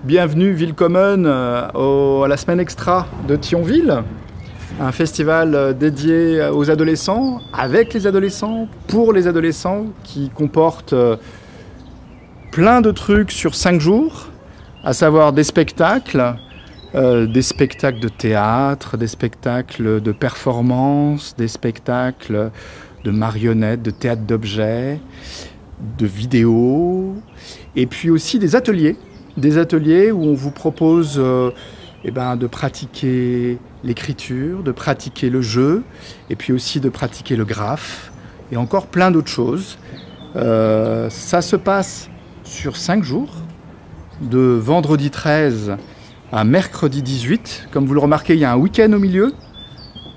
Bienvenue Ville Commune à la semaine extra de Thionville, un festival dédié aux adolescents, avec les adolescents, pour les adolescents, qui comporte plein de trucs sur 5 jours, à savoir des spectacles de théâtre, des spectacles de performance, des spectacles de marionnettes, de théâtre d'objets, de vidéos, et puis aussi des ateliers où on vous propose de pratiquer l'écriture, de pratiquer le jeu, et puis aussi de pratiquer le graphe, et encore plein d'autres choses. Ça se passe sur 5 jours, de vendredi 13 à mercredi 18. Comme vous le remarquez, il y a un week-end au milieu,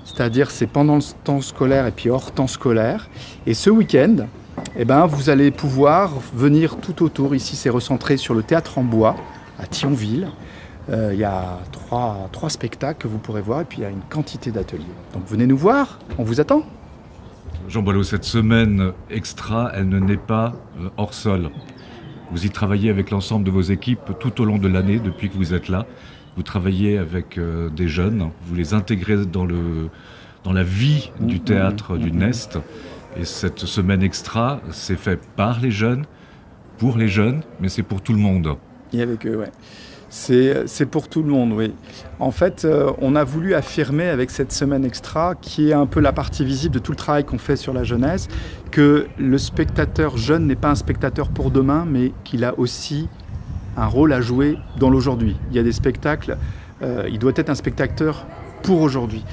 c'est-à-dire c'est pendant le temps scolaire et puis hors temps scolaire. Et ce week-end, vous allez pouvoir venir tout autour. Ici, c'est recentré sur le théâtre en bois à Thionville. Il y a trois spectacles que vous pourrez voir et puis il y a une quantité d'ateliers. Donc venez nous voir, on vous attend. Jean Boileau, cette semaine extra, elle ne naît pas hors sol. Vous y travaillez avec l'ensemble de vos équipes tout au long de l'année, depuis que vous êtes là. Vous travaillez avec des jeunes, vous les intégrez dans la vie du théâtre du Nest. Et cette semaine extra, c'est fait par les jeunes, pour les jeunes, mais c'est pour tout le monde. Et avec eux, ouais. C'est pour tout le monde, oui. En fait, on a voulu affirmer avec cette semaine extra, qui est un peu la partie visible de tout le travail qu'on fait sur la jeunesse, que le spectateur jeune n'est pas un spectateur pour demain, mais qu'il a aussi un rôle à jouer dans l'aujourd'hui. Il y a des spectacles, il doit être un spectateur pour aujourd'hui.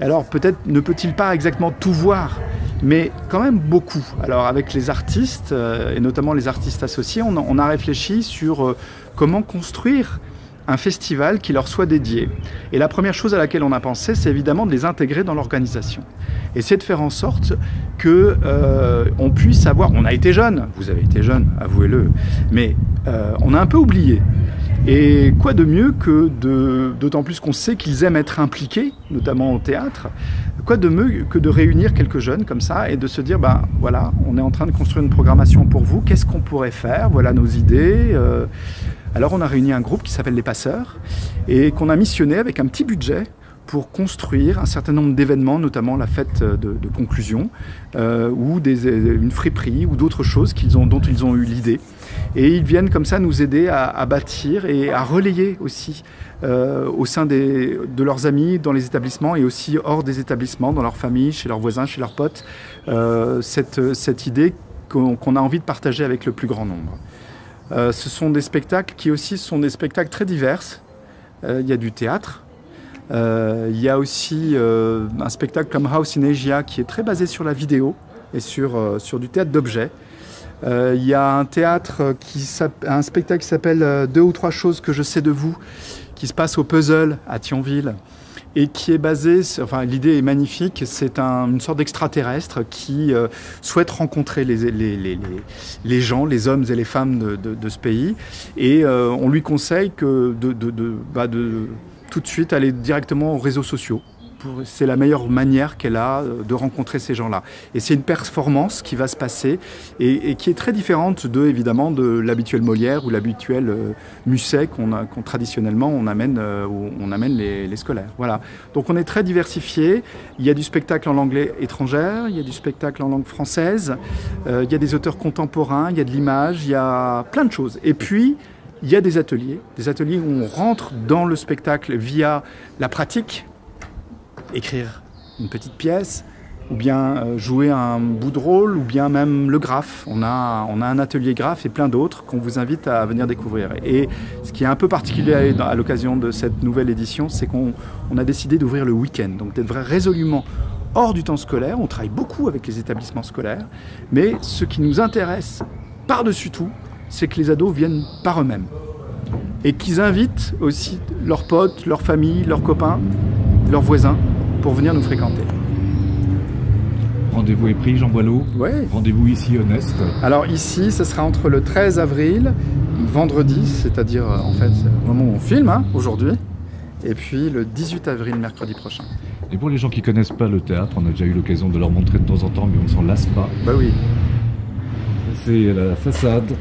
Alors peut-être ne peut-il pas exactement tout voir, mais quand même beaucoup. Alors avec les artistes, et notamment les artistes associés, on a réfléchi sur comment construire un festival qui leur soit dédié. Et la première chose à laquelle on a pensé, c'est évidemment de les intégrer dans l'organisation. Et c'est de faire en sorte que on puisse avoir... On a été jeunes, vous avez été jeunes, avouez-le, mais on a un peu oublié. Et quoi de mieux que d'autant plus qu'on sait qu'ils aiment être impliqués, notamment au théâtre, quoi de mieux que de réunir quelques jeunes comme ça et de se dire, voilà, on est en train de construire une programmation pour vous, qu'est-ce qu'on pourrait faire, voilà nos idées. Alors on a réuni un groupe qui s'appelle Les Passeurs et qu'on a missionné avec un petit budget pour construire un certain nombre d'événements, notamment la fête de conclusion, ou une friperie, ou d'autres choses dont ils ont eu l'idée. Et ils viennent comme ça nous aider à bâtir et à relayer aussi au sein de leurs amis, dans les établissements et aussi hors des établissements, dans leur famille, chez leurs voisins, chez leurs potes, cette idée qu'on a envie de partager avec le plus grand nombre. Ce sont des spectacles qui aussi sont des spectacles très divers. Il y a du théâtre. Il y a aussi un spectacle comme House in Asia qui est très basé sur la vidéo et sur du théâtre d'objets. Il y a un un spectacle qui s'appelle Deux ou trois choses que je sais de vous, qui se passe au Puzzle à Thionville et qui est basé, l'idée est magnifique, c'est une sorte d'extraterrestre qui souhaite rencontrer les gens, les hommes et les femmes de ce pays, et on lui conseille de tout de suite aller directement aux réseaux sociaux. C'est la meilleure manière qu'elle a de rencontrer ces gens-là. Et c'est une performance qui va se passer et qui est très différente évidemment de l'habituel Molière ou l'habituel Musset qu'on traditionnellement on amène les scolaires. Voilà. Donc on est très diversifié. Il y a du spectacle en langue étrangère, il y a du spectacle en langue française, il y a des auteurs contemporains, il y a de l'image, il y a plein de choses. Et puis il y a des ateliers où on rentre dans le spectacle via la pratique, écrire une petite pièce, ou bien jouer un bout de rôle, ou bien même le graphe. On a un atelier graphe et plein d'autres qu'on vous invite à venir découvrir. Et ce qui est un peu particulier à l'occasion de cette nouvelle édition, c'est qu'on a décidé d'ouvrir le week-end, donc d'être résolument hors du temps scolaire. On travaille beaucoup avec les établissements scolaires, mais ce qui nous intéresse par-dessus tout, c'est que les ados viennent par eux-mêmes et qu'ils invitent aussi leurs potes, leurs familles, leurs copains, leurs voisins pour venir nous fréquenter. Rendez-vous est pris, Jean Boileau. Ouais. Rendez-vous ici au Nest. Alors ici, ce sera entre le 13 avril, vendredi, c'est-à-dire en fait au moment où on filme, aujourd'hui, et puis le 18 avril, mercredi prochain. Et pour les gens qui ne connaissent pas le théâtre, on a déjà eu l'occasion de leur montrer de temps en temps, mais on ne s'en lasse pas. Bah oui. C'est la façade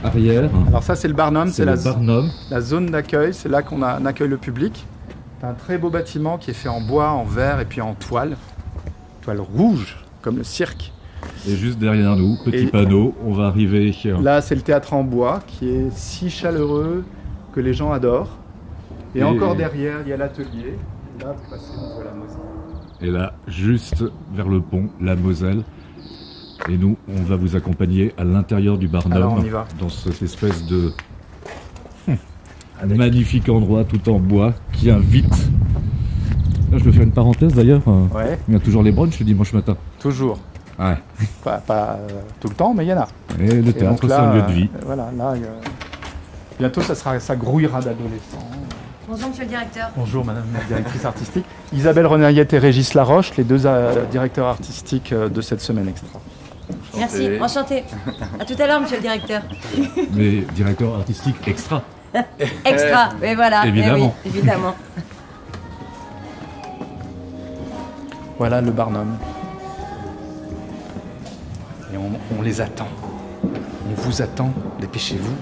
arrière. Alors ça, c'est le Barnum, c'est le Barnum. la zone d'accueil, c'est là qu'on accueille le public. C'est un très beau bâtiment qui est fait en bois, en verre et puis en toile rouge, comme le cirque. Et juste derrière nous, petit panneau, on va arriver. Là, c'est le théâtre en bois qui est si chaleureux que les gens adorent. Et encore derrière, il y a l'atelier. Là, vous passez entre la Moselle. Et là, juste vers le pont, la Moselle. Et nous, on va vous accompagner à l'intérieur du Alors, Barnum, on y va. dans cette espèce de magnifique endroit tout en bois qui invite. Là, je vais faire une parenthèse d'ailleurs. Ouais. Il y a toujours les brunchs le dimanche matin. Toujours. Ouais. Pas tout le temps, mais il y en a. Et le théâtre, c'est un lieu de vie. Voilà, là, bientôt, ça grouillera d'adolescents. Bonjour monsieur le directeur. Bonjour madame la directrice artistique. Isabelle Renayette et Régis Laroche, les deux directeurs artistiques de cette semaine extra. Merci, enchanté. À tout à l'heure monsieur le directeur. Mais directeur artistique extra. Extra, mais voilà. Évidemment. Eh oui, évidemment. Voilà le Barnum. Et on les attend. On vous attend, dépêchez-vous.